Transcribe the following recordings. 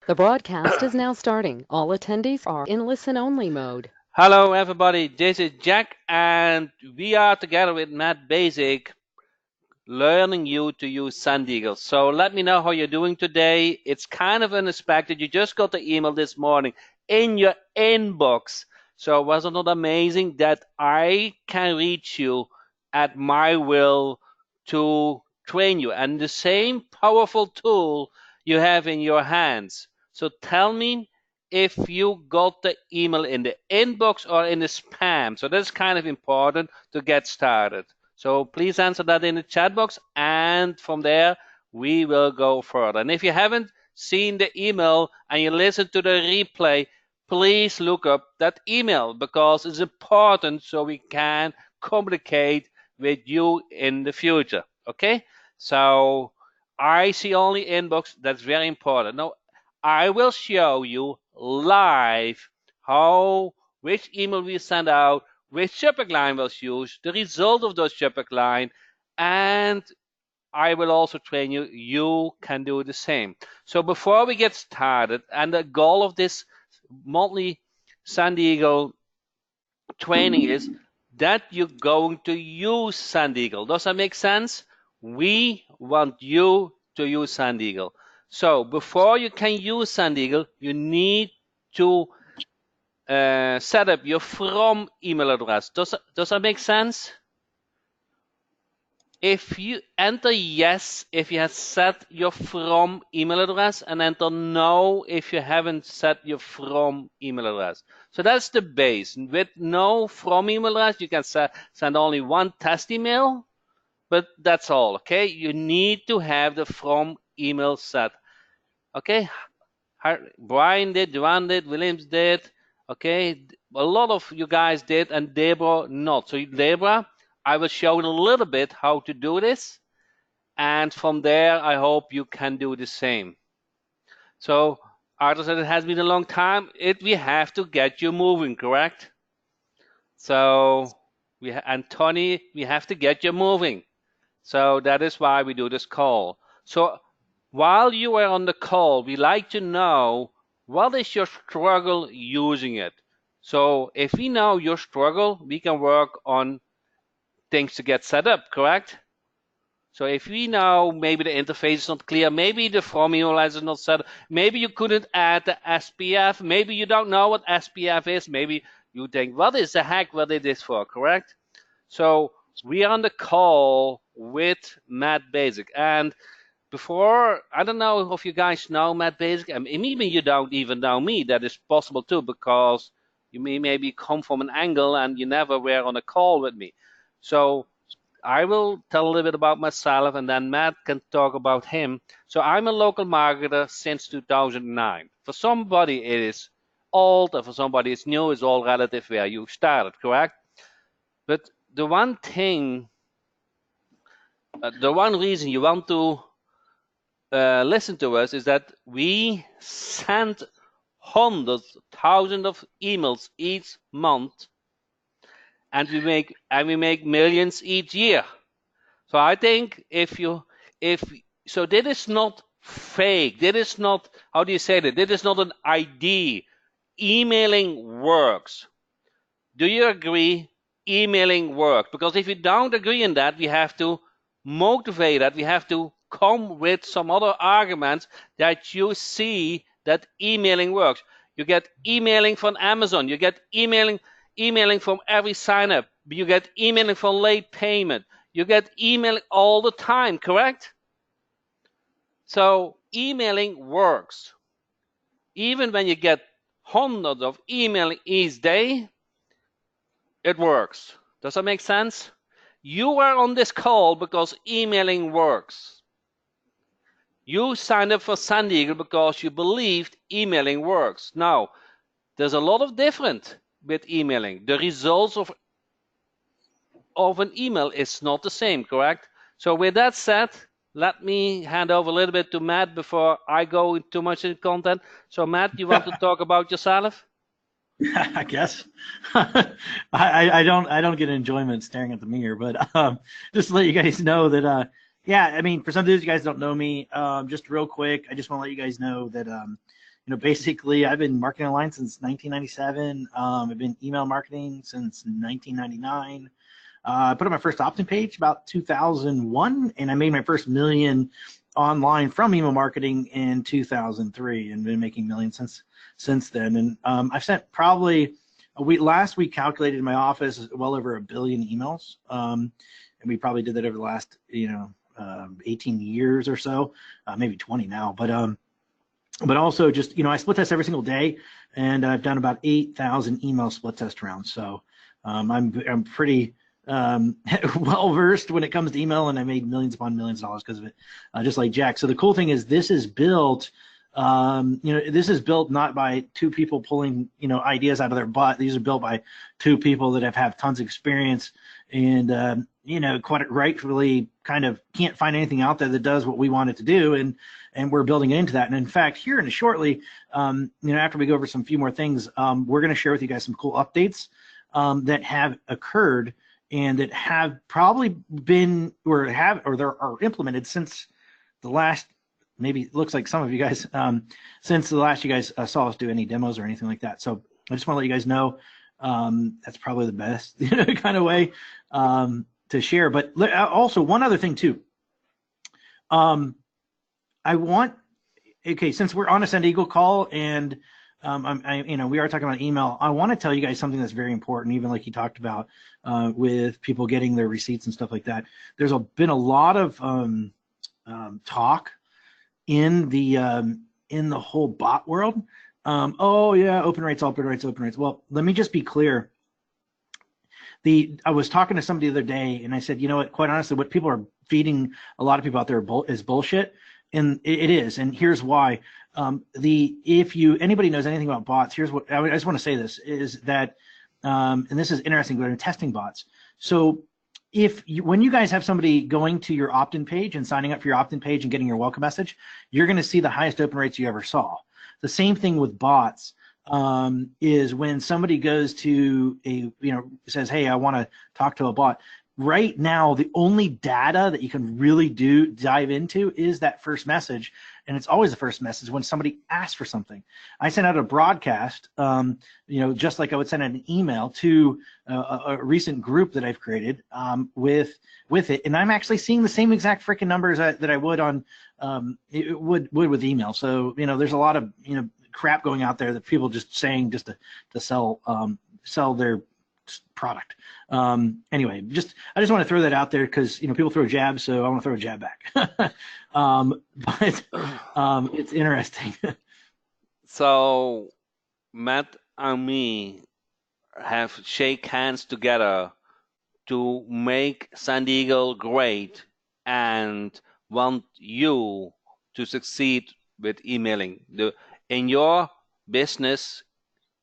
The broadcast is now starting. All attendees are in listen-only mode. Hello, everybody. This is Jack, and we are together with Matt Basic, learning you to use SendEagle. So let me know how you're doing today. It's kind of unexpected. You just got the email this morning in your inbox. So was it not amazing that I can reach you at my will to train you, and the same powerful tool you have in your hands? So tell me if you got the email in the inbox or in the spam. So that's kind of important to get started. So please answer that in the chat box, and from there we will go further. And if you haven't seen the email and you listen to the replay, please look up that email because it's important so we can communicate with you in the future. Okay? So I see only inbox. That's very important. Now I will show you live which email we send out, which subject line was used, the result of those subject line, and I will also train you. You can do the same. So before we get started, and the goal of this monthly SendEagle training is that you're going to use SendEagle. Does that make sense? We want you to use SendEagle. So before you can use SendEagle, you need to set up your from email address. Does that make sense? If you enter yes if you have set your from email address, and enter no if you haven't set your from email address. So that's the base. With no from email address, you can send only one test email, but that's all. Okay, you need to have the from email set. Okay, Brian did, Duran did, Williams did. Okay, a lot of you guys did, and Deborah not. So Deborah, I will show you a little bit how to do this, and from there I hope you can do the same. So Arthur said it has been a long time. We have to get you moving, correct? So and Tony, we have to get you moving. So that is why we do this call. So while you are on the call, we like to know what is your struggle using it. So if we know your struggle, we can work on things to get set up, correct? So if we know maybe the interface is not clear, maybe the from URL is not set up, maybe you couldn't add the SPF, maybe you don't know what SPF is, maybe you think, what is the heck, what is this for, correct? So we are on the call with Matt Basic. And before, I don't know if you guys know Matt Basic, and maybe you don't even know me. That is possible too, because you may maybe come from an angle and you never were on a call with me. So I will tell a little bit about myself, and then Matt can talk about him. So I'm a local marketer since 2009. For somebody it is old, and for somebody it's new. It's all relative where you started, correct? But the one thing, the one reason you want to listen to us is that we send hundreds, thousands of emails each month, and we make millions each year. So I think if so, that is not fake. That is not, how do you say that? That is not an idea. Emailing works. Do you agree? Emailing works. Because if you don't agree on that, we have to motivate that. We have to come with some other arguments that you see that emailing works. You get emailing from Amazon. You get emailing from every sign up. You get emailing for late payment. You get emailing all the time, correct? So emailing works. Even when you get hundreds of emails each day, it works. Does that make sense? You are on this call because emailing works. You signed up for SendEagle because you believed emailing works. Now, there's a lot of different with emailing. The results of an email is not the same, correct? So with that said, let me hand over a little bit to Matt before I go too much into content. So Matt, you want to talk about yourself? I guess I don't get enjoyment staring at the mirror, but just to let you guys know that yeah, I mean, for some of you guys don't know me, just real quick, I just want to let you guys know that basically I've been marketing online since 1997. I've been email marketing since 1999. I put up my first opt-in page about 2001, and I made my first million online from email marketing in 2003, and been making millions since then. And I've sent probably last week calculated in my office well over 1 billion emails, and we probably did that over the last 18 years or so, maybe 20 now. But also just I split test every single day, and I've done about 8,000 email split test rounds. So I'm pretty well versed when it comes to email, and I made millions upon millions of dollars because of it, just like Jack. So the cool thing is this is built, this is built not by two people pulling ideas out of their butt. These are built by two people that have tons of experience, and quite rightfully kind of can't find anything out there that does what we want it to do, and we're building it into that. And in fact, here in shortly, after we go over some few more things, we're going to share with you guys some cool updates that have occurred and that have probably been or are implemented since the last, maybe it looks like some of you guys, since the last you guys saw us do any demos or anything like that. So I just want to let you guys know that's probably the best kind of way to share. But also one other thing too. Since we're on a SendEagle call and we are talking about email, I want to tell you guys something that's very important, even like you talked about with people getting their receipts and stuff like that. There's been a lot of talk in the whole bot world. Oh yeah, open rates. Well, let me just be clear. I was talking to somebody the other day, and I said, you know what? Quite honestly, what people are feeding a lot of people out there is bullshit, and it is. And here's why. If anybody knows anything about bots, here's what I just want to say. This is that, and this is interesting. But in testing bots, so when you guys have somebody going to your opt-in page and signing up for your opt-in page and getting your welcome message, you're going to see the highest open rates you ever saw. The same thing with bots. Is when somebody goes to says, hey, I want to talk to a bot. Right now, the only data that you can really dive into is that first message, and it's always the first message when somebody asks for something. I sent out a broadcast, just like I would send out an email to a recent group that I've created with it, and I'm actually seeing the same exact freaking numbers that I would on would with email. So there's a lot of crap going out there that people just saying just to sell their product. Anyway, I just want to throw that out there because people throw jabs, so I want to throw a jab back. But it's interesting. So Matt and me have shake hands together to make SendEagle great and want you to succeed with emailing. In your business,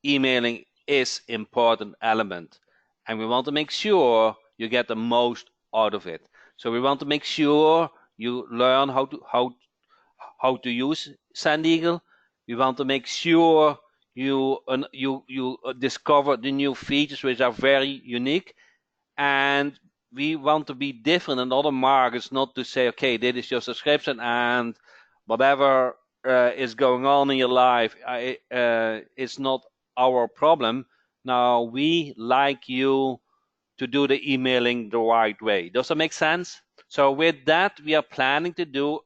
emailing is important element, and we want to make sure you get the most out of it. So we want to make sure you learn how to use SendEagle. We want to make sure you discover the new features which are very unique, and we want to be different in other markets, not to say, okay, this is your subscription and whatever is going on in your life, it's not our problem. Now we like you to do the emailing the right way. Does that make sense? So with that, we are planning to do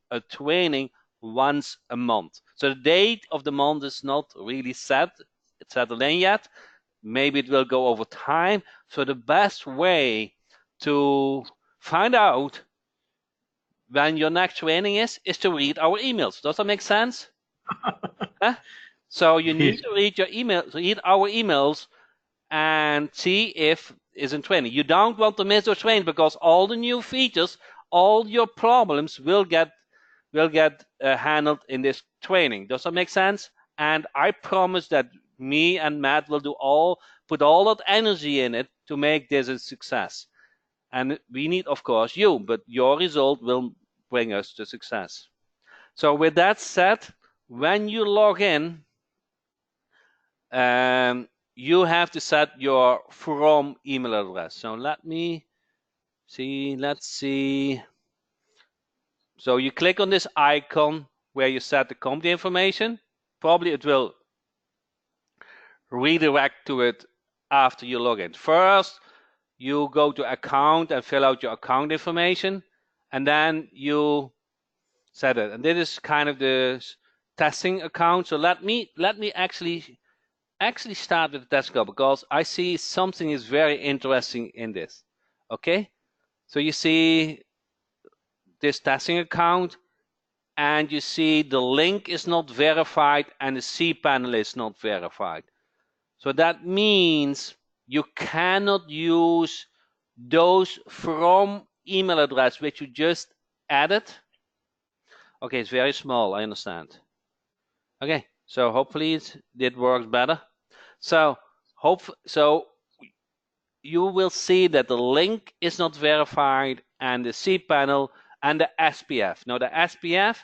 a training once a month. So the date of the month is not really set. It's settled in yet. Maybe it will go over time. So the best way to find out when your next training is to read our emails. Does that make sense? Huh? So you need to read our emails and see if it's in training. You don't want to miss those training because all the new features, all your problems will get handled in this training. Does that make sense? And I promise that me and Matt will put all that energy in it to make this a success. And we need, of course, you, but your result will bring us to success. So with that said, when you log in, you have to set your from email address. So let's see. So you click on this icon where you set the company information. probably it will redirect to it after you log in. First, you go to account and fill out your account information, and then you set it. And this is kind of the testing account. So let me actually start with the test account, because I see something is very interesting in this. Okay, so you see this testing account, and you see the link is not verified and the cPanel is not verified. So that means you cannot use those from email address which you just added. Okay, it's very small, I understand. Okay, so hopefully it works better. So you will see that the link is not verified, and the cPanel and the SPF. Now the SPF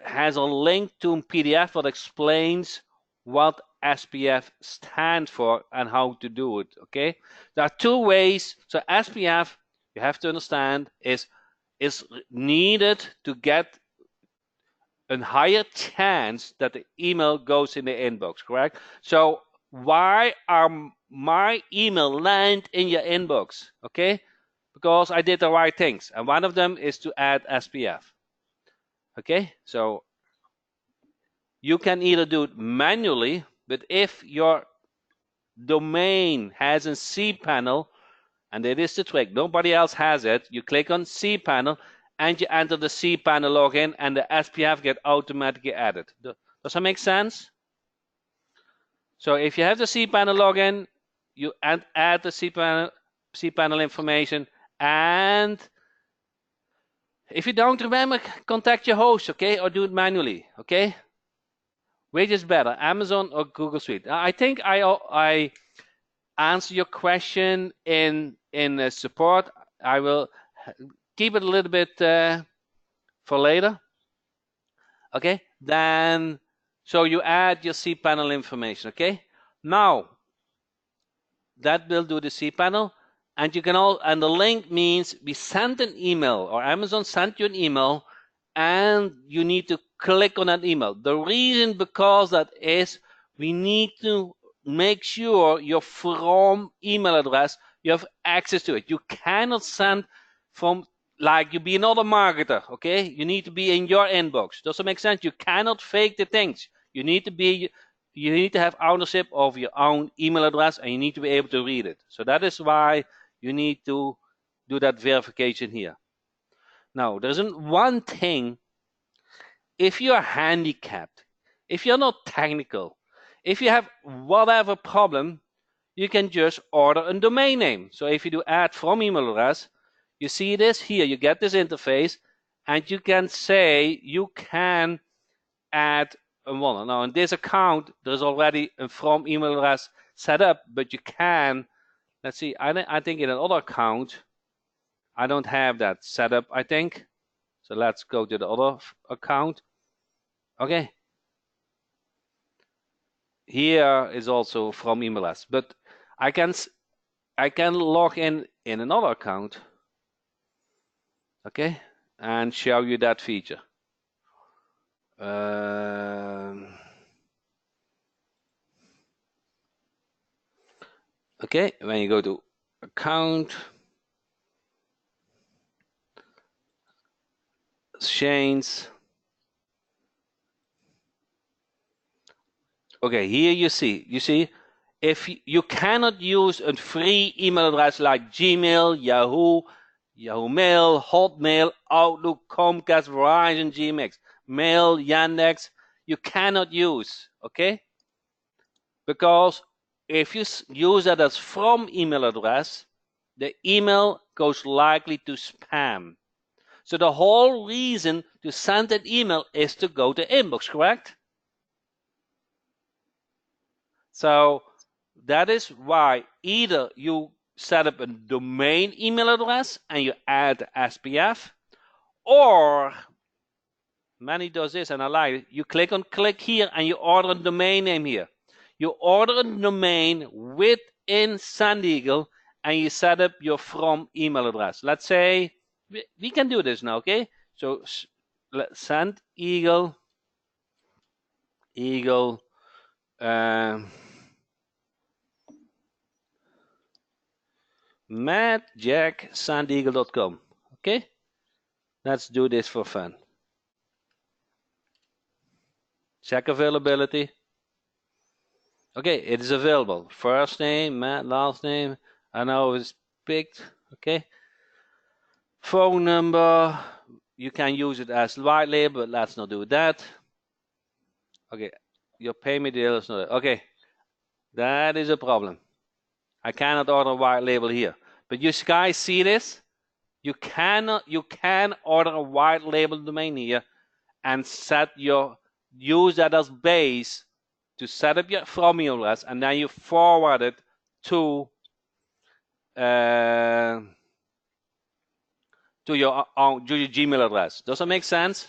has a link to a PDF that explains what SPF stands for and how to do it. Okay, there are two ways. So SPF, you have to understand, is needed to get a higher chance that the email goes in the inbox, correct? So why are my email land in your inbox? Okay, because I did the right things, and one of them is to add SPF. Okay, so you can either do it manually, but if your domain has a cPanel, and it is the trick, nobody else has it, you click on cPanel and you enter the cPanel login, and the SPF get automatically added. Does that make sense? So if you have the cPanel login, you add the cPanel information, and if you don't remember, contact your host, okay, or do it manually, okay? Which is better, Amazon or Google Suite? I think I answer your question in support. I will keep it a little bit for later. Okay, then so you add your cPanel information. Okay, now that will do the cPanel, and you can and the link means we sent an email, or Amazon sent you an email, and you need to click on that email. The reason because that is we need to make sure your from email address, you have access to it. You cannot send from, like you be another marketer, okay? You need to be in your inbox. Does it make sense? You cannot fake the things. You need to have ownership of your own email address, and you need to be able to read it. So that is why you need to do that verification here. Now, there isn't one thing. If you're handicapped, if you're not technical, if you have whatever problem, you can just order a domain name. So if you do add from email address, you see this here, you get this interface, and you can say you can add a one. Now in this account, there's already a from email address set up, but you can, let's see, I think in another account, I don't have that set up, I think. So let's go to the other account. Okay. Here is also from email address, but I can log in another account. Okay, and show you that feature. Okay, when you go to account, chains. Okay, here you see, if you cannot use a free email address like Gmail, Yahoo Mail, Hotmail, Outlook, Comcast, Verizon, Gmx, Mail, Yandex, you cannot use, okay? Because if you use that as from email address, the email goes likely to spam. So the whole reason to send an email is to go to inbox, correct? So that is why either you set up a domain email address and you add SPF, or many does this, and I like it. You click here and you order a domain name here. You order a domain within SendEagle and you set up your from email address. Let's say we can do this now, okay? So SendEagle SendEagle. MattJackSendEagle.com. Okay, let's do this for fun. Check availability. Okay, it is available. First name, Matt, last name. I know it's picked. Okay. Phone number. You can use it as white label, but let's not do that. Okay, your payment deal is not. Okay, that is a problem. I cannot order a white label here. But you guys see this? You can order a white label domain here and use that as base to set up your from email address, and then you forward it to your Gmail address. Does that make sense?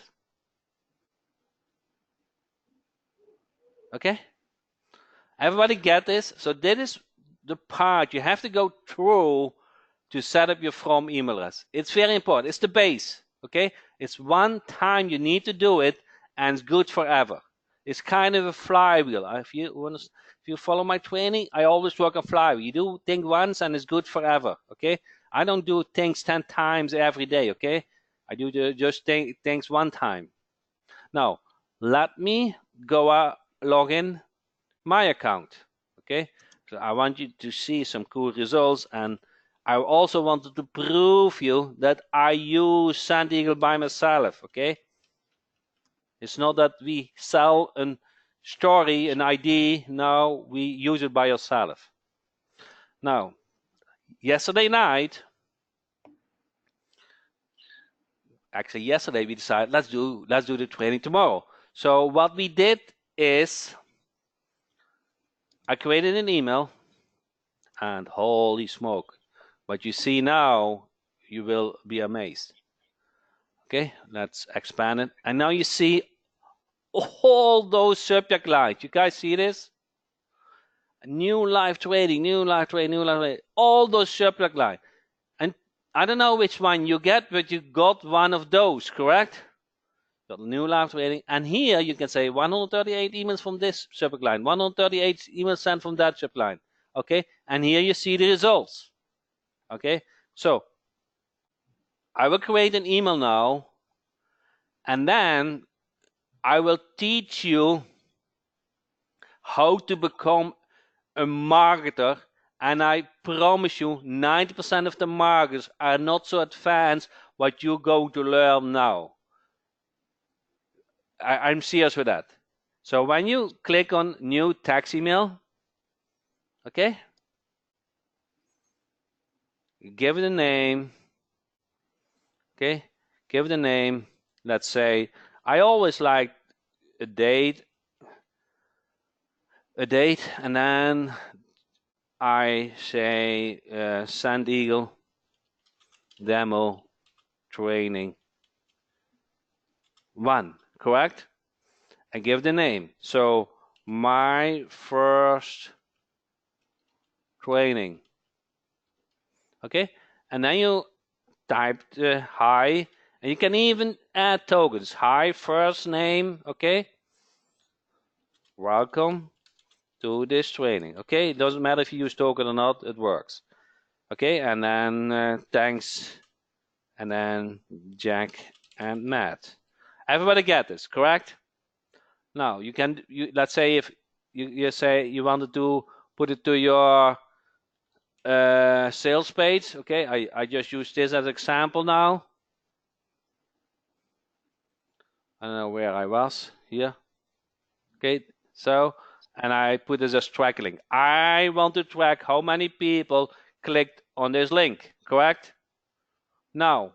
Okay. Everybody get this? So that is the part you have to go through to set up your from email address. It's very important. It's the base. Okay. It's one time you need to do it, and it's good forever. It's kind of a flywheel. If you follow my training, I always work on flywheel. You do things once and it's good forever. Okay. I don't do things 10 times every day. Okay. I do just things one time. Now, let me go log in my account. Okay. So I want you to see some cool results, and I also wanted to prove you that I use SendEagle by myself. Okay. It's not that we sell a story, an ID. No, we use it by yourself. Now, yesterday night, actually yesterday we decided let's do the training tomorrow. So what we did is I created an email, and holy smoke, what you see now, you will be amazed. Okay, let's expand it. And now you see all those subject lines. You guys see this? New live trading, new live trading, new live trading. All those subject lines. And I don't know which one you get, but you got one of those, correct? Got new live trading. And here you can say 138 emails from this subject line, 138 emails sent from that subject line. Okay, and here you see the results. Okay, so I will create an email now, and then I will teach you how to become a marketer. And I promise you 90% of the marketers are not so advanced what you're going to learn now. I'm serious with that. So when you click on new text email, okay, give it a name. Okay, give it a name. Let's say I always like a date, and then I say SendEagle demo training 1, correct? And give the name. So my first training. Okay, and then you type hi, and you can even add tokens. Hi, first name. Okay, welcome to this training. Okay, it doesn't matter if you use token or not, it works. Okay, and then thanks, and then Jack and Matt. Everybody get this, correct? Now let's say if you say you wanted to put it to your sales page. Okay, I just use this as example now. I don't know where I was here. Okay, so, and I put this as track link. I want to track how many people clicked on this link, correct? Now,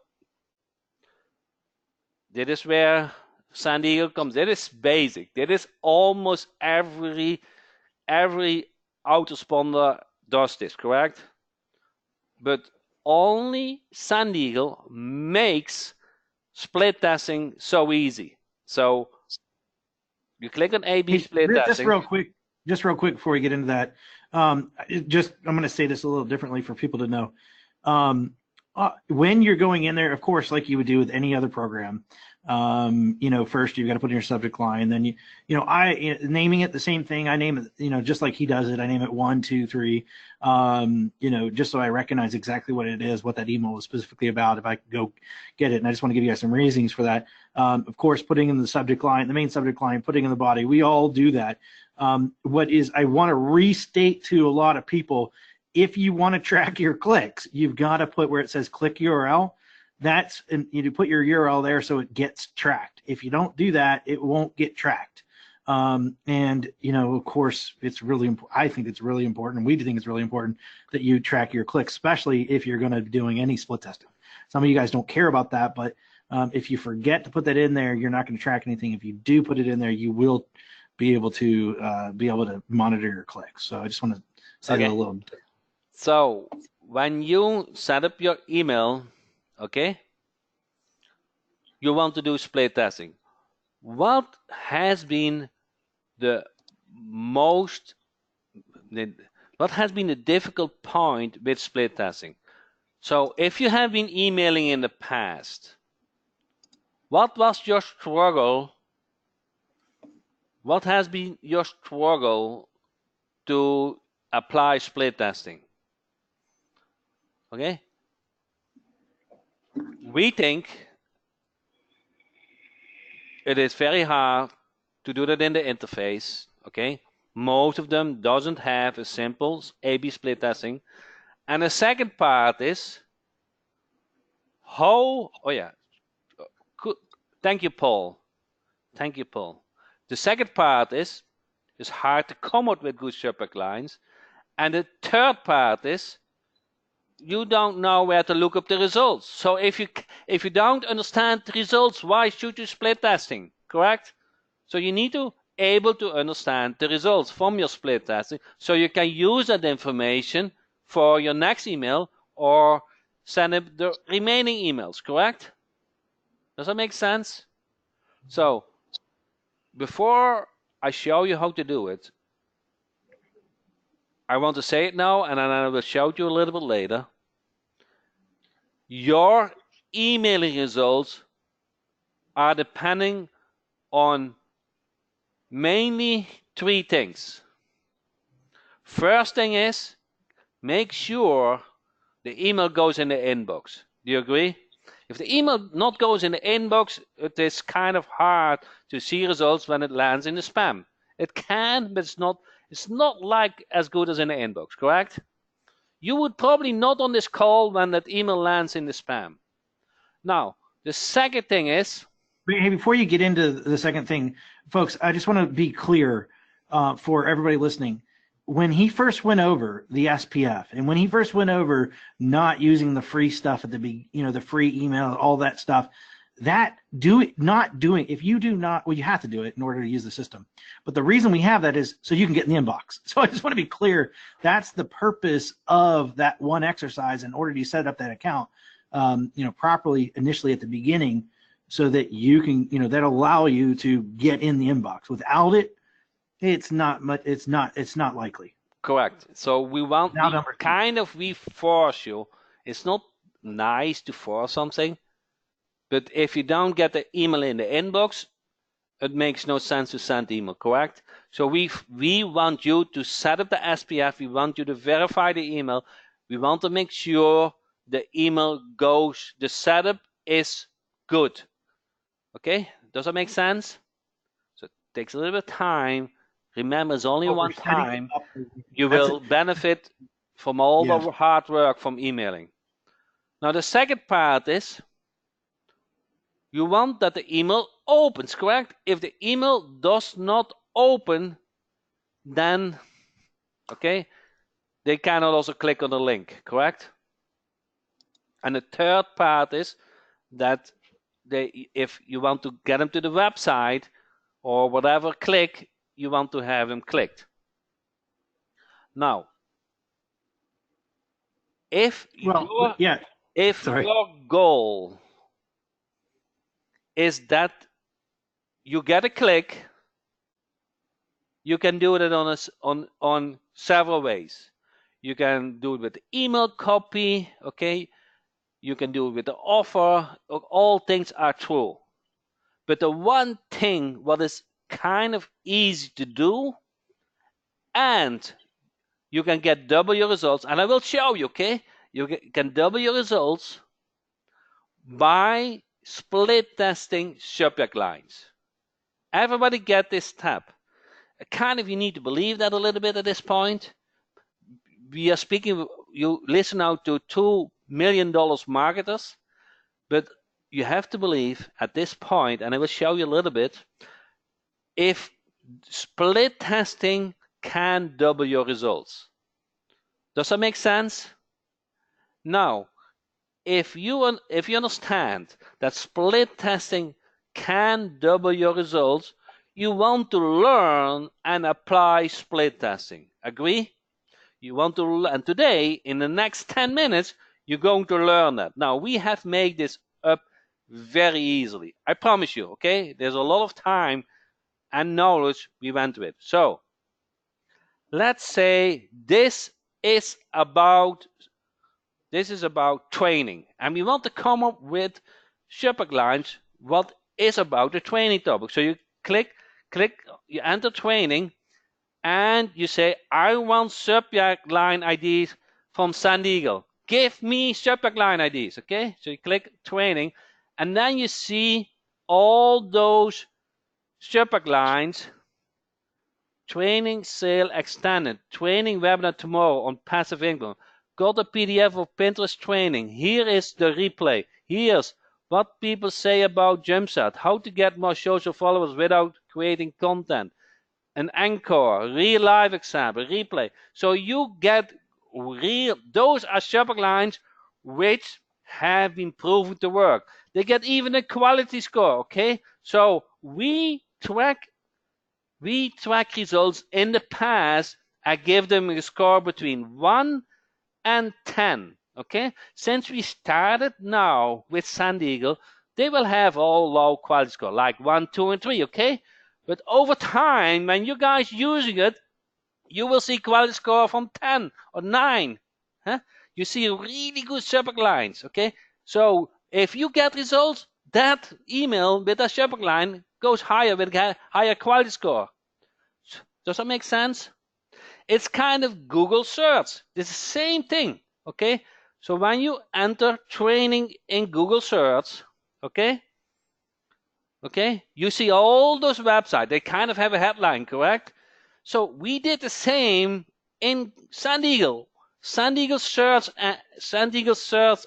this is where SendEagle comes. That is basic. That is almost every autoresponder does this, correct? But only SendEagle makes split testing so easy. So you click on A/B split testing. Just real quick before we get into that, I'm going to say this a little differently for people to know. When you're going in there, of course, like you would do with any other program, first you've got to put in your subject line. Then naming it the same thing. I name it, just like he does it. I name it 1, 2, 3, just so I recognize exactly what it is, what that email was specifically about. If I could go get it, and I just want to give you guys some reasons for that. Of course, putting in the subject line, the main subject line, putting in the body. We all do that. I want to restate to a lot of people. If you want to track your clicks, you've got to put where it says click URL. You put your URL there so it gets tracked. If you don't do that, it won't get tracked. Of course, it's really important. I think it's really important. We think it's really important that you track your clicks, especially if you're going to be doing any split testing. Some of you guys don't care about that, but if you forget to put that in there, you're not going to track anything. If you do put it in there, you will be able to monitor your clicks. So I just want to say that a little bit. So when you set up your email, okay, you want to do split testing. What has been the difficult point with split testing? So if you have been emailing in the past, what was your struggle? What has been your struggle to apply split testing? Okay, we think it is very hard to do that in the interface. Okay, most of them doesn't have a simple A/B split testing. And the second part is how. Oh yeah, thank you, Paul. Thank you, Paul. The second part is it's hard to come up with good subject lines, and the third part is you don't know where to look up the results. So if you don't understand the results, why should you split testing? Correct? So you need to able to understand the results from your split testing so you can use that information for your next email or send it the remaining emails. Correct? Does that make sense? So before I show you how to do it, I want to say it now, and then I will show you a little bit later. Your emailing results are depending on mainly 3 things. First thing is, make sure the email goes in the inbox. Do you agree? If the email not goes in the inbox, it is kind of hard to see results when it lands in the spam. It can, but it's not like as good as in the inbox, correct? You would probably not on this call when that email lands in the spam. Now, the second thing is... Hey, before you get into the second thing, folks, I just want to be clear for everybody listening. When he first went over the SPF, and when he first went over not using the free stuff at the free email, all that stuff, if you do not, well, you have to do it in order to use the system. But the reason we have that is so you can get in the inbox. So I just want to be clear. That's the purpose of that one exercise in order to set up that account, properly initially at the beginning, so that you can, that allow you to get in the inbox. Without it, it's not likely. Correct. So we force you. It's not nice to force something, but if you don't get the email in the inbox, it makes no sense to send email, correct? So we want you to set up the SPF. We want you to verify the email. We want to make sure the email goes, the setup is good. Okay, does that make sense? So it takes a little bit of time. Remember, it's only one time. You will benefit from all the hard work from emailing. Now, the second part is you want that the email opens, correct? If the email does not open, then, okay, they cannot also click on the link, correct? And the third part is that if you want to get them to the website or whatever click, you want to have them clicked. Now, if your goal is that you get a click, you can do it on several ways. You can do it with email copy, okay? You can do it with the offer. All things are true. But the one thing what is kind of easy to do, and you can get double your results, and I will show you, okay? You can double your results by split testing subject lines. Everybody get this step. Kind of you need to believe that a little bit at this point. We are speaking, you listen now to $2 million marketers, but you have to believe at this point, and I will show you a little bit, if split testing can double your results. Does that make sense? Now, if you understand that split testing can double your results, you want to learn and apply split testing. Agree? You want to, and today, in the next 10 minutes, you're going to learn that. Now, we have made this up very easily. I promise you, okay? There's a lot of time and knowledge we went with. So, let's say this is about training, and we want to come up with subject lines what is about the training topic. So you click, you enter training, and you say, I want subject line IDs from SendEagle. Give me subject line IDs, okay? So you click training, and then you see all those subject lines. Training sale extended. Training webinar tomorrow on passive income. Got a PDF of Pinterest training. Here is the replay. Here's what people say about Jumpstart. How to get more social followers without creating content. An encore, real life example, replay. So you get those are subject lines which have been proven to work. They get even a quality score, okay? So we track results in the past. I give them a score between 1 and 10, okay? Since we started now with SendEagle, they will have all low quality score, like 1, 2, and 3, okay? But over time, when you guys using it, you will see quality score from 10 or 9. Huh? You see really good subject lines, okay? So if you get results, that email with a subject line goes higher with a higher quality score. Does that make sense? It's kind of Google search. It's the same thing, okay? So when you enter training in Google search, okay, you see all those websites. They kind of have a headline, correct? So we did the same in SendEagle. SendEagle search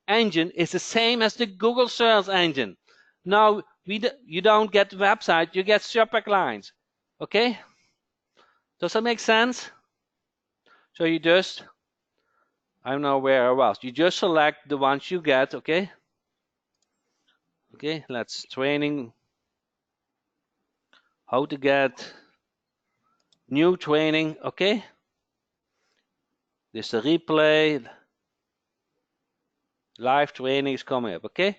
engine is the same as the Google search engine. Now you don't get website, you get subject lines, okay? Does that make sense? So you just, I don't know where I was. You just select the ones you get, okay? Okay, let's training. How to get new training, okay? This is the replay. Live training is coming up, okay?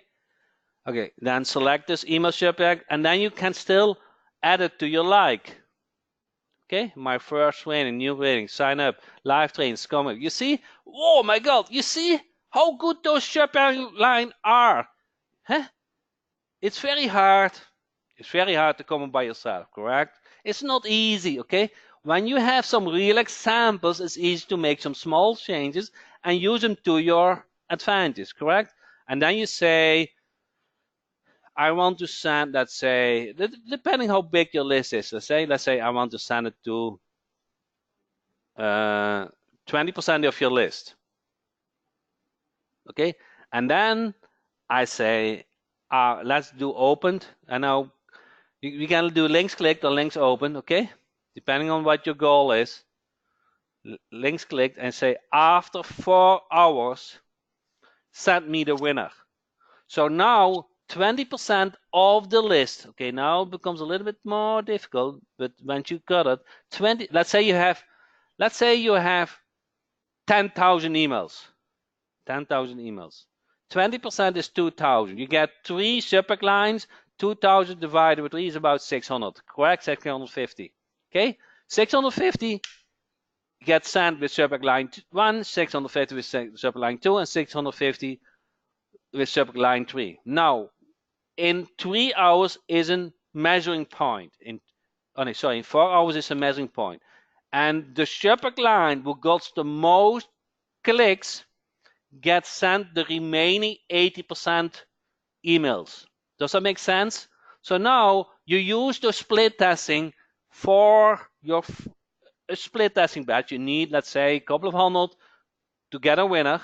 Okay, then select this email subject, and then you can still add it to your like. Okay, my first training, new training, sign up, live trainings coming. You see? Oh my God, you see how good those subject lines are? Huh? It's very hard. It's very hard to come up by yourself, correct? It's not easy, okay? When you have some real examples, it's easy to make some small changes and use them to your advantage, correct? And then you say, I want to send, let's say, depending how big your list is, let's say I want to send it to 20% of your list. Okay, and then I say, let's do opened. And now we can do links clicked or links open, okay? Depending on what your goal is. Links clicked and say, after 4 hours, send me the winner. So now 20% of the list, okay, now it becomes a little bit more difficult, but once you got it, let's say you have 10,000 emails. 10,000 emails. 20% is 2,000. You get 3 subject lines. 2,000 divided by 3 is about 600. Correct? 650. Okay? 650 get sent with subject line 1, 650 with subject line 2, and 650 with subject line 3. Now, in 3 hours is a measuring point. In 4 hours is a measuring point. And the subject line who got the most clicks gets sent the remaining 80% emails. Does that make sense? So now you use the split testing for your split testing batch. You need, let's say, a couple of hundred to get a winner.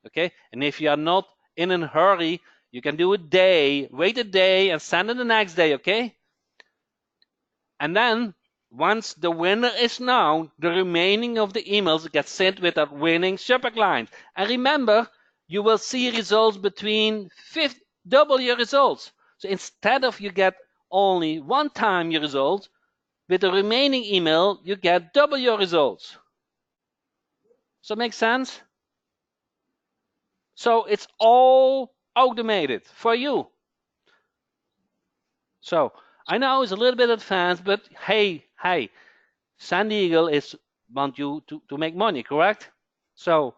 Okay, and if you are not in a hurry, you can do a day, wait a day, and send it the next day. Okay, and then once the winner is known, the remaining of the emails get sent with that winning subject line. And remember, you will see results between double your results. So instead of you get only one time your results, with the remaining email, you get double your results. Does that make sense? So it's all automated for you. So I know it's a little bit advanced, but hey, SendEagle is want you to make money, correct? So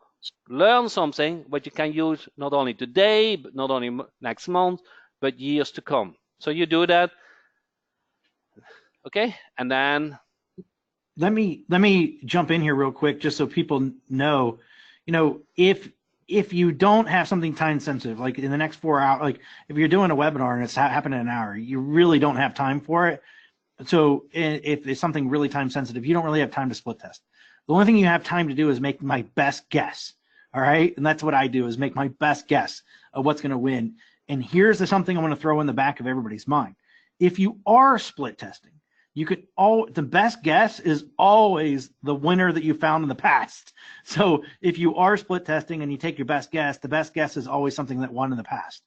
learn something what you can use not only today, but not only next month, but years to come. So you do that, okay? And then let me jump in here real quick just so people know, if you don't have something time sensitive, like in the next 4 hours, like if you're doing a webinar and it's happening in an hour, you really don't have time for it. So if it's something really time sensitive, you don't really have time to split test. The only thing you have time to do is make my best guess. All right. And that's what I do, is make my best guess of what's going to win. And here's something I'm going to throw in the back of everybody's mind. If you are split testing, the best guess is always the winner that you found in the past. So if you are split testing and you take your best guess, the best guess is always something that won in the past.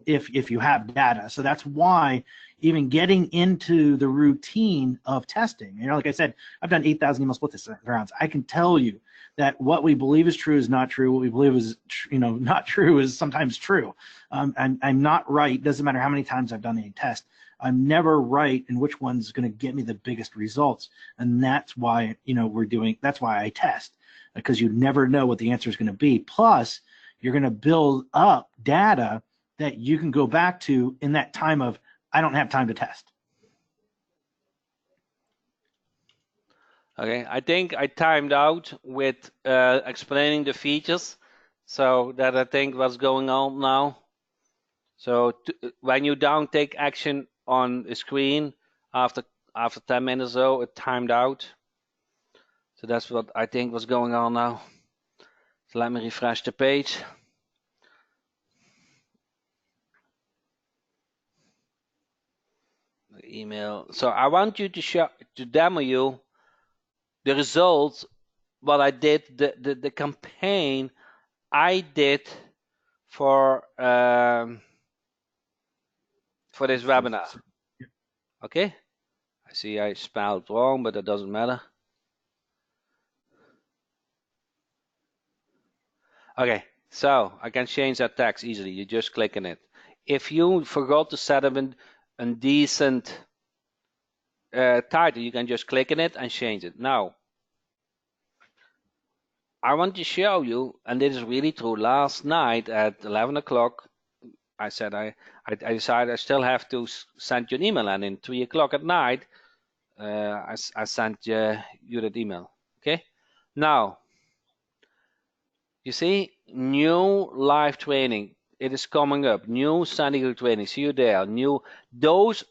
If you have data. So that's why even getting into the routine of testing, like I said, I've done 8,000 email split test rounds. I can tell you that what we believe is true is not true. What we believe is, not true is sometimes true. I'm not right. Doesn't matter how many times I've done a test. I'm never right in which one's going to get me the biggest results. And that's why, that's why I test, because you never know what the answer is going to be. Plus, you're going to build up data that you can go back to in that time of, I don't have time to test. Okay, I think I timed out with explaining the features, so that I think what's going on now. So when you don't take action on the screen after 10 minutes or so, it timed out. So that's what I think was going on now. So let me refresh the page. The email. So I want you to demo you the results, what I did, the campaign I did for this webinar. Okay, I see I spelled wrong, but that doesn't matter. Okay, so I can change that text easily. You just click on it. If you forgot to set up a decent title, you can just click on it and change it. Now, I want to show you, and this is really true. Last night at 11 o'clock, I said I decided I still have to send you an email, and in 3 o'clock at night, I sent you that email. Okay. Now, you see, new live training. It is coming up. New SendEagle training. See you there. Those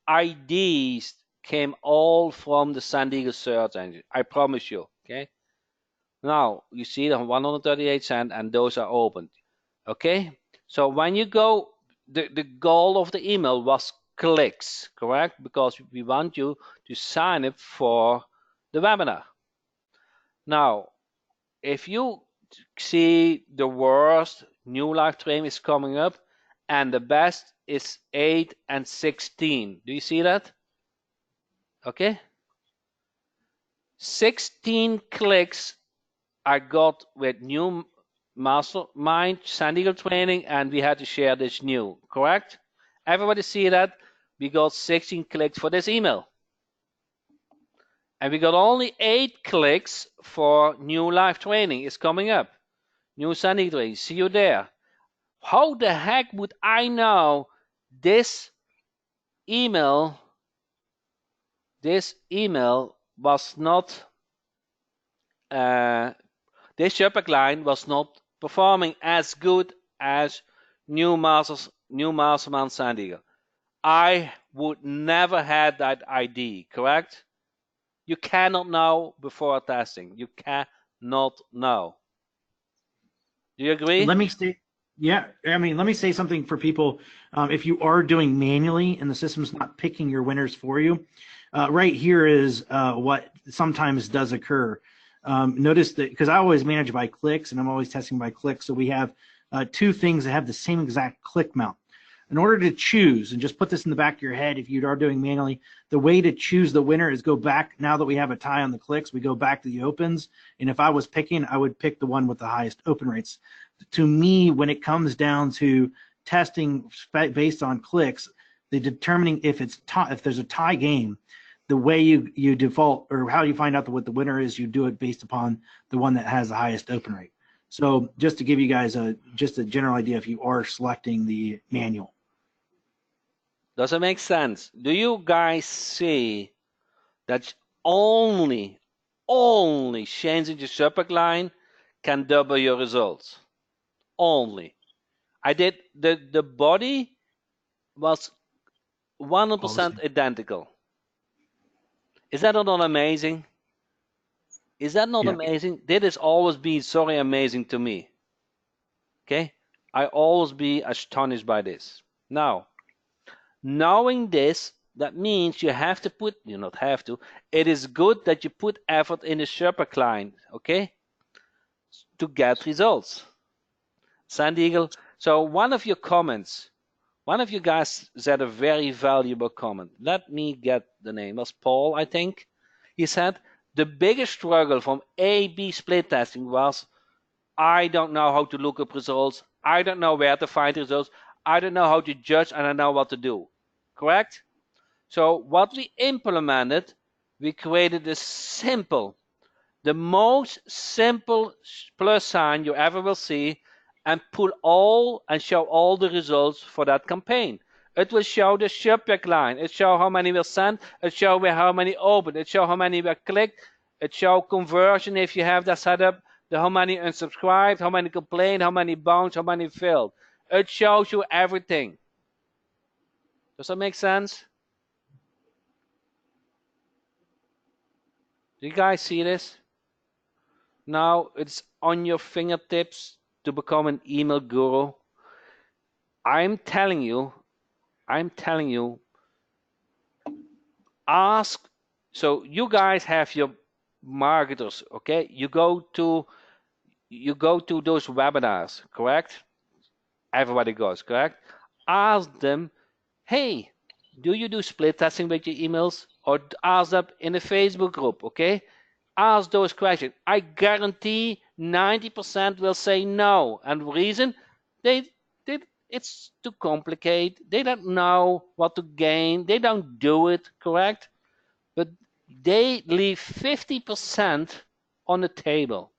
IDs came all from the SendEagle search engine. I promise you. Okay. Now you see the 138 cents, and those are opened. Okay. So when you go, the goal of the email was clicks, correct? Because we want you to sign up for the webinar. Now, if you see the worst, new live training is coming up, and the best is 8 and 16. Do you see that? Okay. 16 clicks I got with new Mastermind SendEagle training, and we had to share this new, correct? Everybody see that? We got 16 clicks for this email. And we got only 8 clicks for new live training. It's coming up. New SendEagle training. See you there. how the heck would I know this email was not, this subject line was not performing as good as new mastermind SendEagle? I would never had that ID, correct? You cannot know before testing. You cannot know. Do you agree? Let me say, yeah, I mean, let me say something for people. If you are doing manually and the system's not picking your winners for you, right here is what sometimes does occur. Notice that, because I always manage by clicks and I'm always testing by clicks, so we have two things that have the same exact click mount. In order to choose, and just put this in the back of your head if you are doing manually, the way to choose the winner is go back. Now that we have a tie on the clicks, we go back to the opens, and if I was picking, I would pick the one with the highest open rates. To me, when it comes down to testing based on clicks, the determining if there's a tie game, the way you default, or how you find out what the winner is, you do it based upon the one that has the highest open rate. So just to give you guys just a general idea, if you are selecting the manual. Does it make sense? Do you guys see that only changing the subject line can double your results? Only. I did the body was 100% identical. Is that not amazing? Is that not amazing? That has always been so amazing to me. Okay? I always be astonished by this. Now, knowing this, that means you have to put, you not have to, it is good that you put effort in the subject line, okay, to get results. SendEagle. So one of your comments, one of you guys said a very valuable comment. Let me get the name. It was Paul, I think. He said, the biggest struggle from A/B split testing was, I don't know how to look up results. I don't know where to find results. I don't know how to judge, and I don't know what to do. Correct? So what we implemented, we created the most simple plus sign you ever will see, and show all the results for that campaign. It will show the subject line. It show how many were sent. It show how many opened. It show how many were clicked. It show conversion if you have that set up. How many unsubscribed, how many complained, how many bounced, how many failed. It shows you everything. Does that make sense? Do you guys see this? Now it's on your fingertips to become an email guru. I'm telling you, ask. So you guys have your marketers, okay? You go to those webinars, correct? Everybody goes, correct? Ask them, hey, do you do split testing with your emails? Or ask them in a Facebook group, okay? Ask those questions. I guarantee 90% will say no. And the reason? It's too complicated. They don't know what to gain. They don't do it, correct? But they leave 50% on the table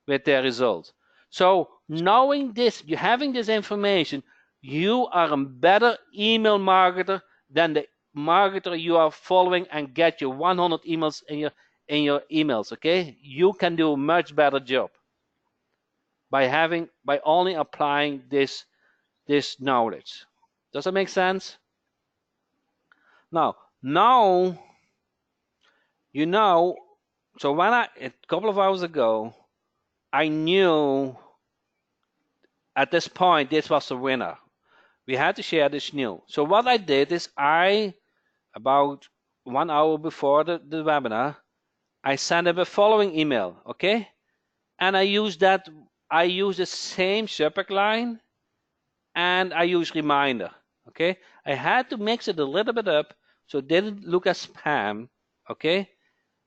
with their results. So knowing this, you having this information, you are a better email marketer than the marketer you are following and get your 100 emails in your emails, okay? You can do a much better job by only applying this knowledge. Does that make sense? Now, you know, so when a couple of hours ago, I knew at this point this was the winner. We had to share this news. So what I did is about 1 hour before the webinar, I sent him a following email, okay? And I use the same subject line, and I use reminder, okay? I had to mix it a little bit up so it didn't look as spam, okay?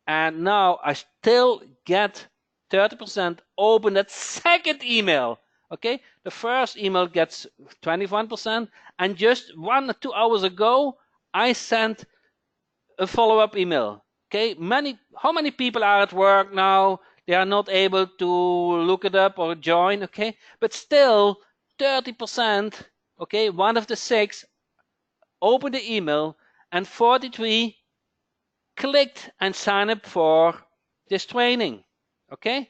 And now I still get 30% open that second email, okay? The first email gets 21%, and just 1 or 2 hours ago, I sent a follow-up email, okay? How many people are at work now? They are not able to look it up or join, okay? But still, 30%, okay, one of the 6 opened the email, and 43 clicked and signed up for this training, okay?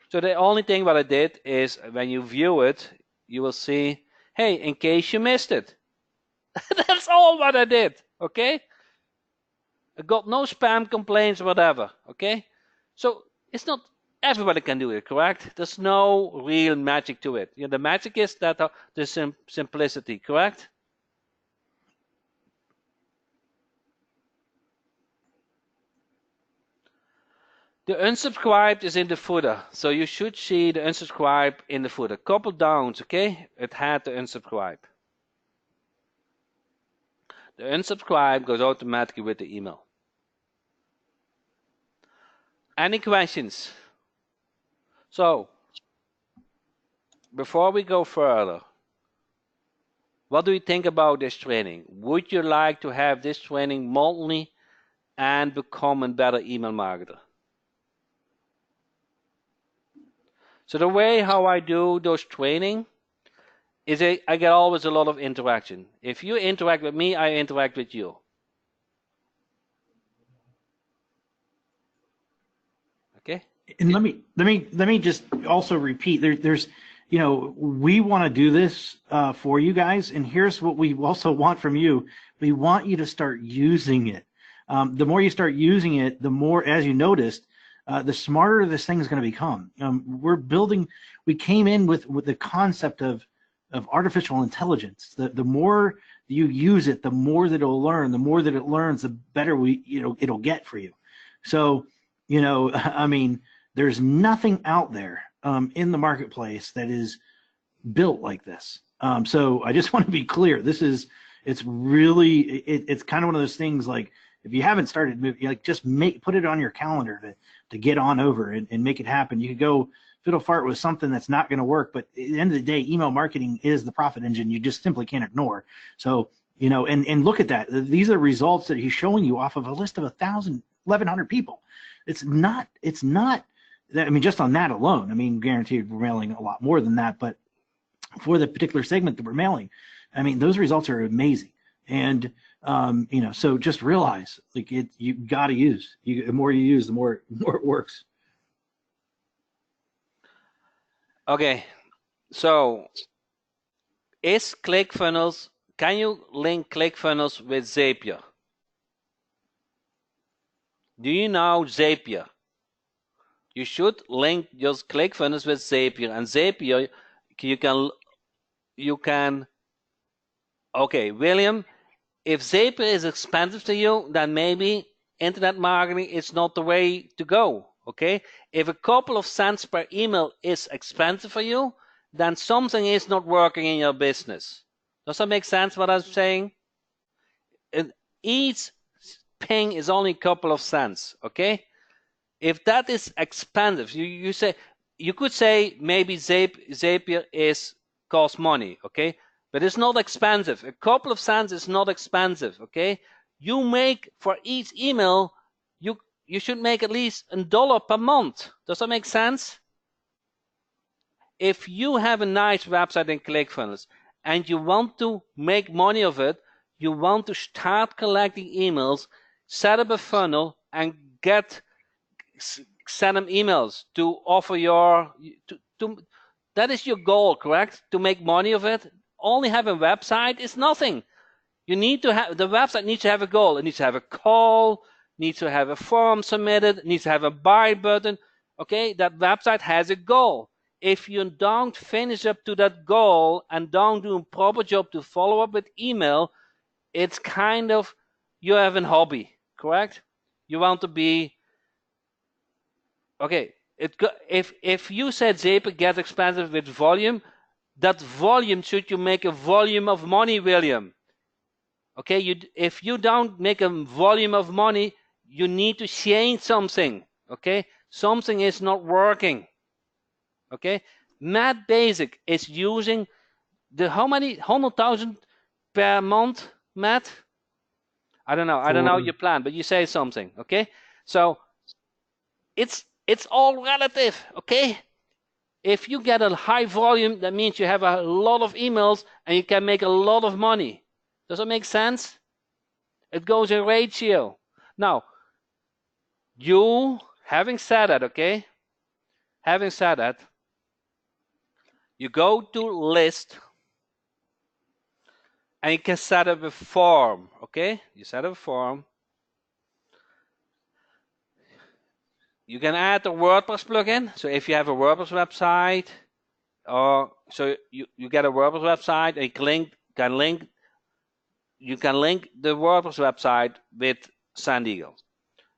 So the only thing what I did is when you view it, you will see, hey, in case you missed it. That's all what I did, okay? I got no spam complaints, whatever, okay? So it's not everybody can do it, correct? There's no real magic to it. The magic is that the simplicity, correct? The unsubscribed is in the footer, so you should see the unsubscribe in the footer. Couple downs, okay? It had the unsubscribe. The unsubscribe goes automatically with the email. Any questions? So, before we go further, what do you think about this training? Would you like to have this training monthly and become a better email marketer? So the way how I do those training is I get always a lot of interaction. If you interact with me, I interact with you. Okay? And let me just also repeat. There's we want to do this for you guys, and here's what we also want from you. We want you to start using it. The more you start using it, the more, as you noticed, the smarter this thing is going to become. We came in with the concept of artificial intelligence. The more you use it, the more that it'll learn. The more that it learns, the better it'll get for you. So, I mean, there's nothing out there in the marketplace that is built like this. So I just want to be clear. It's kind of one of those things, like, if you haven't started moving, like, just put it on your calendar to get on over and make it happen. You could go fiddle fart with something that's not going to work, but at the end of the day, email marketing is the profit engine you just simply can't ignore. So, and look at that. These are results that he's showing you off of a list of 1,100 people. It's not, I mean, just on that alone, I mean, guaranteed we're mailing a lot more than that, but for the particular segment that we're mailing, I mean, those results are amazing. And, so just realize, like, you got to use. The more you use, the more it works. Okay, so is ClickFunnels, can you link ClickFunnels with Zapier? Do you know Zapier? You should link just ClickFunnels with Zapier, and Zapier you can. Okay, William, if Zapier is expensive to you, then maybe internet marketing is not the way to go. Okay, if a couple of cents per email is expensive for you, then something is not working in your business. Does that make sense what I'm saying? Each ping is only a couple of cents. Okay, if that is expensive, you could say maybe Zapier costs money. Okay, but it's not expensive. A couple of cents is not expensive. Okay, you make for each email, you should make at least $1 per month. Does that make sense? If you have a nice website in ClickFunnels and you want to make money of it, you want to start collecting emails, set up a funnel, and send them emails to offer that is your goal, correct? To make money of it. Only have a website is nothing. The website needs to have a goal. It needs to have a call, needs to have a form submitted, needs to have a buy button. Okay, that website has a goal. If you don't finish up to that goal and don't do a proper job to follow up with email, it's kind of, you have a hobby, correct? You want to be, okay, if you said Zapier gets expensive with volume, that volume, should you make a volume of money, William? Okay, if you don't make a volume of money, you need to change something. Okay, something is not working. Okay, Matt Basic is using how many 100,000 per month, Matt? I don't know your plan, but you say something. Okay, so it's all relative. Okay, if you get a high volume, that means you have a lot of emails and you can make a lot of money. Does that make sense? It goes in ratio. Now, you, having said that, okay? Having said that, you go to list and you can set up a form, okay? You set up a form. You can add a WordPress plugin. So if you have a WordPress website, or so you get a WordPress website, and you can link the WordPress website with SendEagle.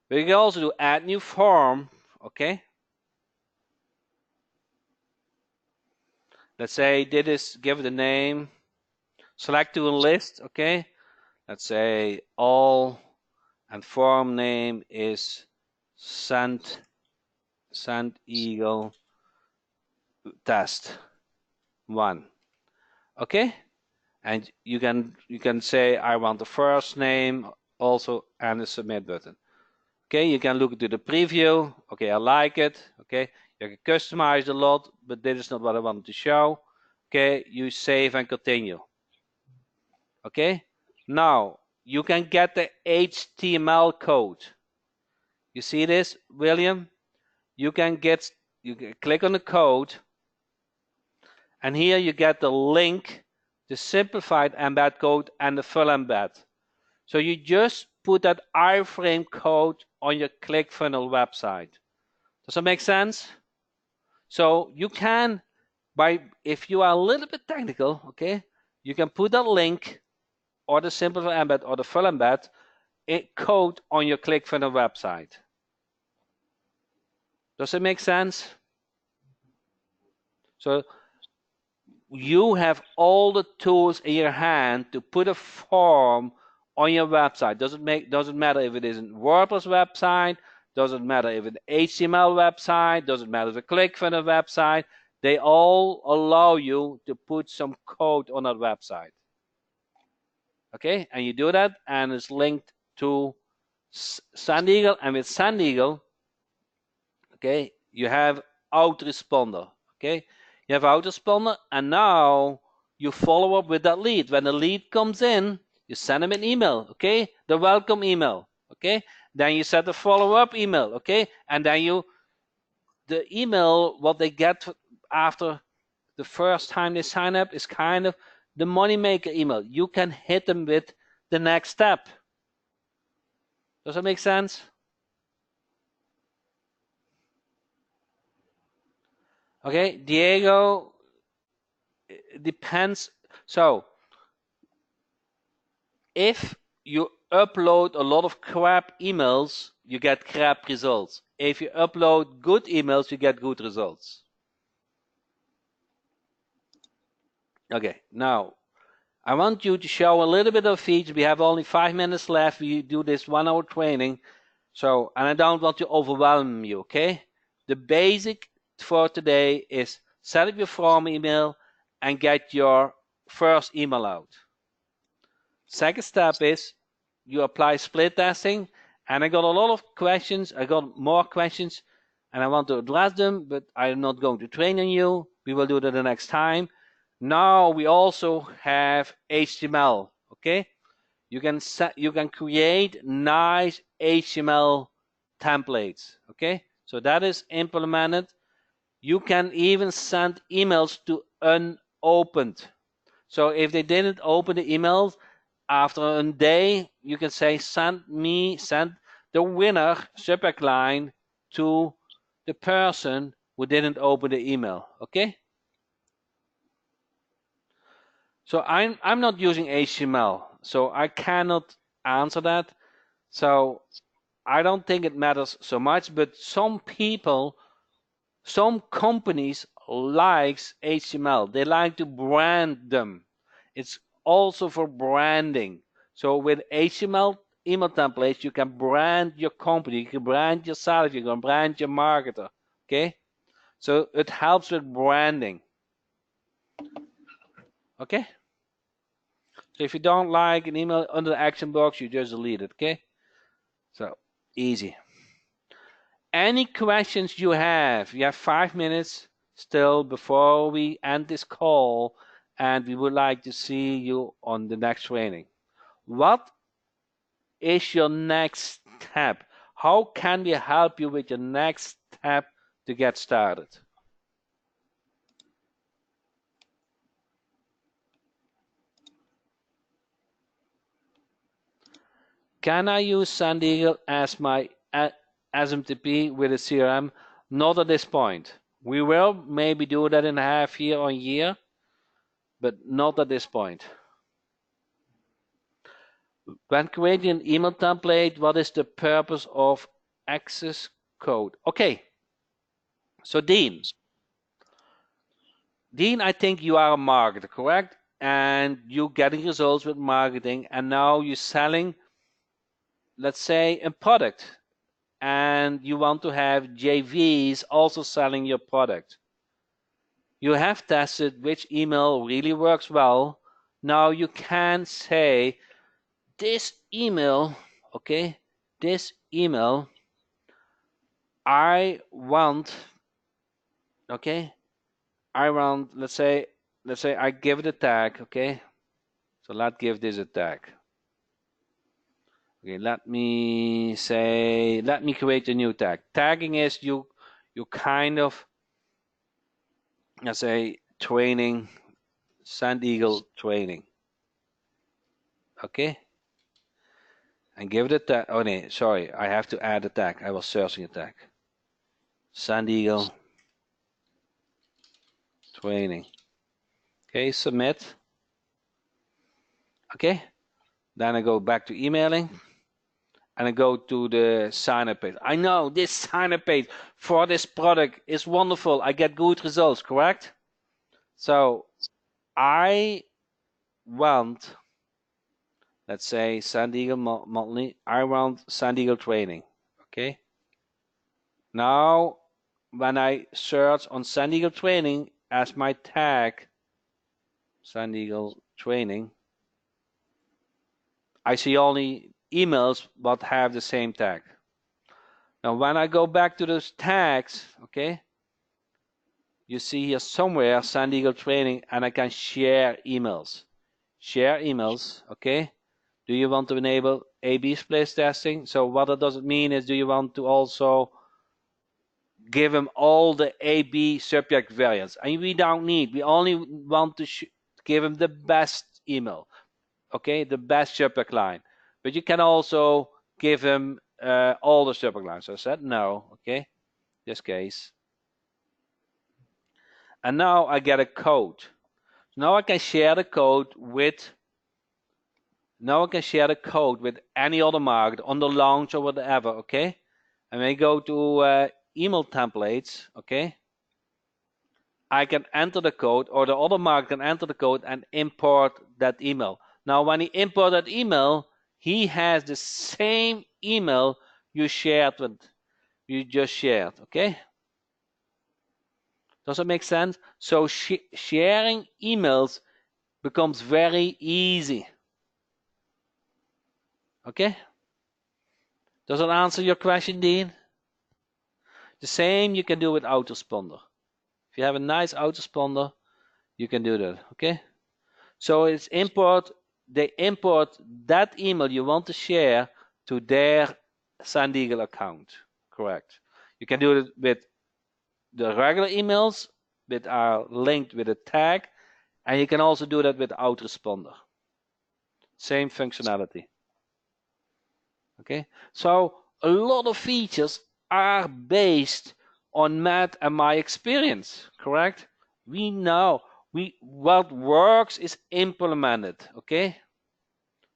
But you can also do add new form, okay? Let's say this is, give it a name, select to a list, okay? Let's say all, and form name is SendEagle test 1, okay? And you can say I want the first name also and the submit button. Okay, you can look into the preview. Okay, I like it. Okay, you can customize a lot, but this is not what I wanted to show. Okay, you save and continue. Okay, now you can get the HTML code. You see this, William? You can click on the code, and here you get the link, the simplified embed code, and the full embed. So you just put that iframe code on your ClickFunnels website. Does that make sense? So you can, if you are a little bit technical, okay, you can put that link or the simplified embed or the full embed code on your ClickFunnels website. Does it make sense? So you have all the tools in your hand to put a form on your website. Doesn't matter if it is a WordPress website, doesn't matter if it's an HTML website, doesn't matter if it's a ClickFunnels website. They all allow you to put some code on that website. Okay, and you do that, and it's linked to SendEagle, and with SendEagle, okay, you have autoresponder. Okay, you have autoresponder, and now you follow up with that lead. When the lead comes in, you send them an email, okay, the welcome email, okay, then you set the follow-up email, okay, and then the email, what they get after the first time they sign up is kind of the moneymaker email. You can hit them with the next step. Does that make sense? Okay, Diego, it depends. So if you upload a lot of crap emails, you get crap results. If you upload good emails, you get good results. Okay, now I want you to show a little bit of features. We have only 5 minutes left. We do this 1 hour training. So, and I don't want to overwhelm you, okay? The basic for today is set up your form email and get your first email out. Second step is you apply split testing, and I got a lot of questions. I got more questions, and I want to address them, but I'm not going to train on you. We will do that the next time. Now we also have HTML, okay? You can create nice HTML templates, okay? So that is implemented. You can even send emails to unopened. So if they didn't open the emails, after a day, you can say, send the winner subject line to the person who didn't open the email, okay? So I'm not using HTML, so I cannot answer that. So I don't think it matters so much, but some people, some companies likes HTML. They like to brand them. It's also for branding. So with HTML email templates, you can brand your company, you can brand yourself, you can brand your marketer. Okay? So it helps with branding. Okay? So if you don't like an email under the action box, you just delete it. Okay? So easy. Any questions you have 5 minutes, still before we end this call, and we would like to see you on the next training. What is your next step? How can we help you with your next step to get started? Can I use SendEagle as my SMTP with a CRM? Not at this point. We will maybe do that in a half year or a year, but not at this point. When creating an email template, what is the purpose of access code? Okay, so Dean, I think you are a marketer, correct? And you're getting results with marketing, and now you're selling, let's say, a product, and you want to have JVs also selling your product. You have tested which email really works well. Now you can say, this email, okay, this email, I want, okay, I want, let's say I give it a tag, okay? So let's give this a tag. Okay, let me create a new tag. Tagging is you kind of, let's say, training, SendEagle training. Okay? And give it a tag. Oh, no, sorry, I have to add a tag. I was searching a tag. SendEagle training. Okay, submit. Okay, then I go back to emailing and I go to the sign up page. I know this sign up page for this product is wonderful. I get good results, correct? So I want, let's say, SendEagle monthly. I want SendEagle training. Okay. Now, when I search on SendEagle training as my tag, SendEagle training, I see only emails but have the same tag. Now, when I go back to those tags, okay, you see here somewhere SendEagle training, and I can share emails. Share emails, okay. Do you want to enable A/B split testing? So what it does mean is, do you want to also give them all the A/B subject variants? And we don't need. We only want to give them the best email, okay, the best subject line. But you can also give them all the subject lines. So I said no, okay, this case. And now I get a code. Now I can share the code with. Now I can share the code with any other market on the launch or whatever, okay? And when I go to email templates, okay? I can enter the code, or the other market can enter the code and import that email. Now, when he imports that email, he has the same email you just shared, okay? Does that make sense? So sharing emails becomes very easy. Okay? Does that answer your question, Dean? The same you can do with autoresponder. If you have a nice autoresponder, you can do that. Okay? So it's they import that email you want to share to their SendEagle account. Correct. You can do it with the regular emails that are linked with a tag, and you can also do that with autoresponder. Same functionality. Okay, so a lot of features are based on Matt and my experience, correct? We know what works is implemented, okay?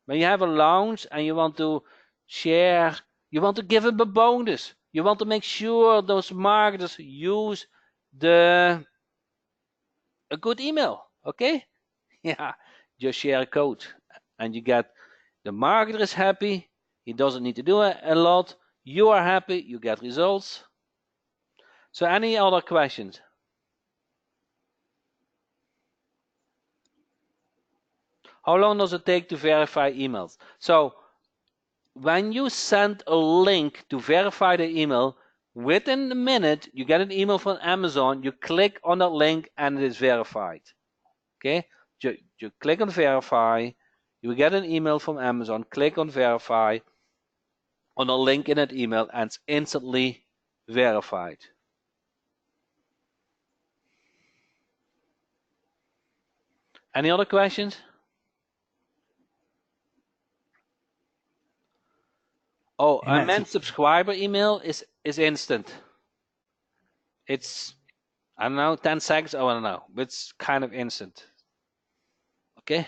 When you have a launch and you want to share, you want to give them a bonus. You want to make sure those marketers use a good email, okay? Yeah, just share a code and you get the marketer is happy. He doesn't need to do a lot. You are happy. You get results. So any other questions? How long does it take to verify emails? So when you send a link to verify the email, within a minute, you get an email from Amazon, you click on that link and it is verified. Okay, you click on verify, you get an email from Amazon, click on verify on a link in that email, and it's instantly verified. Any other questions? Oh, I meant subscriber email is instant. It's, I don't know, 10 seconds, I don't know, but it's kind of instant. Okay.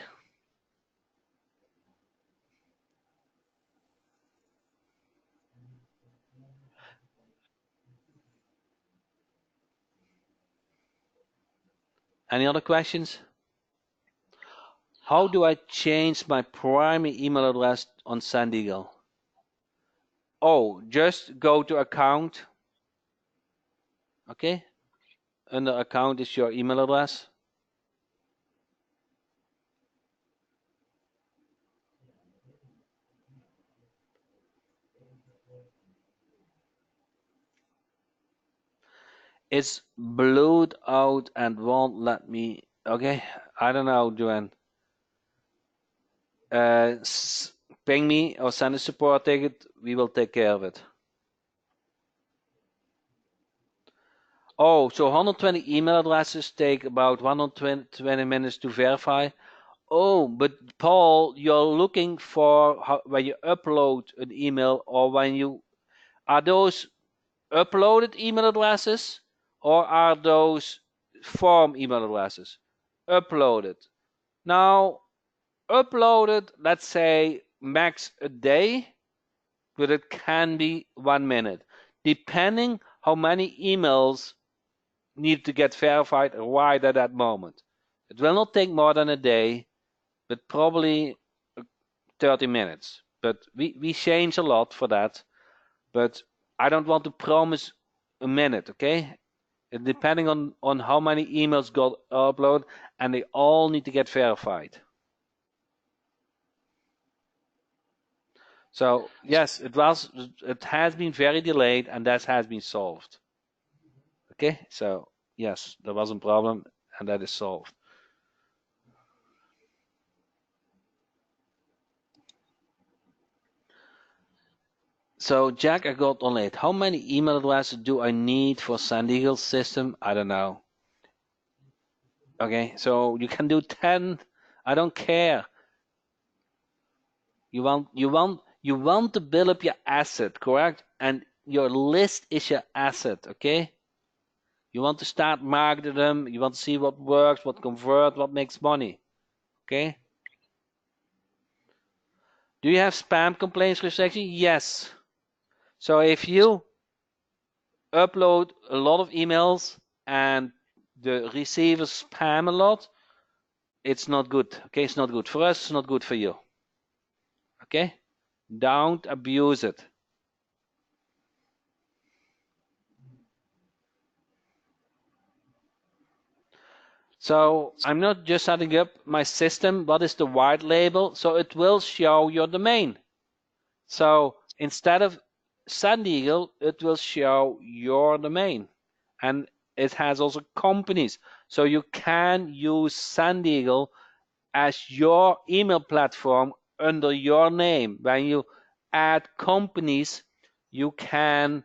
Any other questions? How do I change my primary email address on SendEagle? Oh, just go to account. Okay. Under account is your email address. It's blued out and won't let me. Okay, I don't know, Joanne. Ping me or send a support ticket. We will take care of it. Oh, so 120 email addresses take about 120 minutes to verify. Oh, but Paul, you're looking for when you upload an email or when you, are those uploaded email addresses or are those form email addresses? Uploaded. Now, uploaded, let's say max a day, but it can be 1 minute, depending how many emails need to get verified right at that moment. It will not take more than a day, but probably 30 minutes. But we change a lot for that. But I don't want to promise a minute, okay? Depending on how many emails got uploaded, and they all need to get verified. So yes, it has been very delayed, and that has been solved. Okay, so yes, there was a problem, and that is solved. So Jack, I got on late. How many email addresses do I need for SendEagle system? I don't know. Okay, so you can do 10. I don't care. You want to build up your asset, correct? And your list is your asset, okay? You want to start marketing them. You want to see what works, what converts, what makes money, okay? Do you have spam complaints restriction? Yes. So if you upload a lot of emails and the receiver spam a lot, it's not good. Okay, it's not good for us, it's not good for you. Okay, don't abuse it. So I'm not just setting up my system. What is the white label? So it will show your domain. So instead of SendEagle, it will show your domain. And it has also companies. So you can use SendEagle as your email platform under your name. When you add companies, you can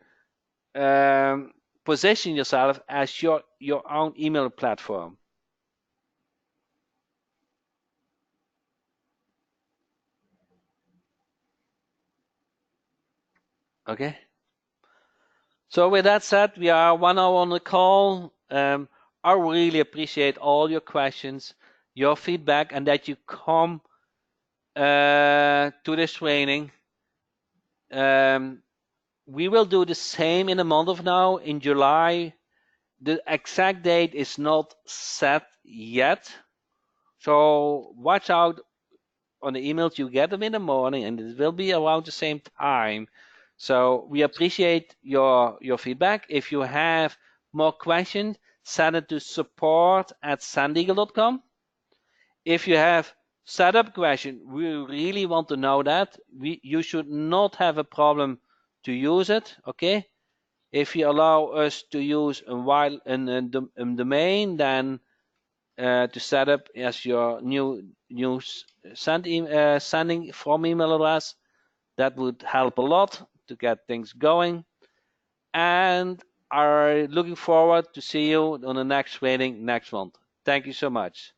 position yourself as your own email platform. Okay. So with that said, we are 1 hour on the call. I really appreciate all your questions, your feedback, and that you come to this training. We will do the same in a month of now, in July. The exact date is not set yet. So watch out on the emails. You get them in the morning, and it will be around the same time. So we appreciate your feedback. If you have more questions, send it to support@sendeagle.com. If you have setup question, we really want to know that. You should not have a problem to use it, okay? If you allow us to use a domain, then to set up as your new sending from email address, that would help a lot to get things going. And are looking forward to see you on the next training next month. Thank you so much.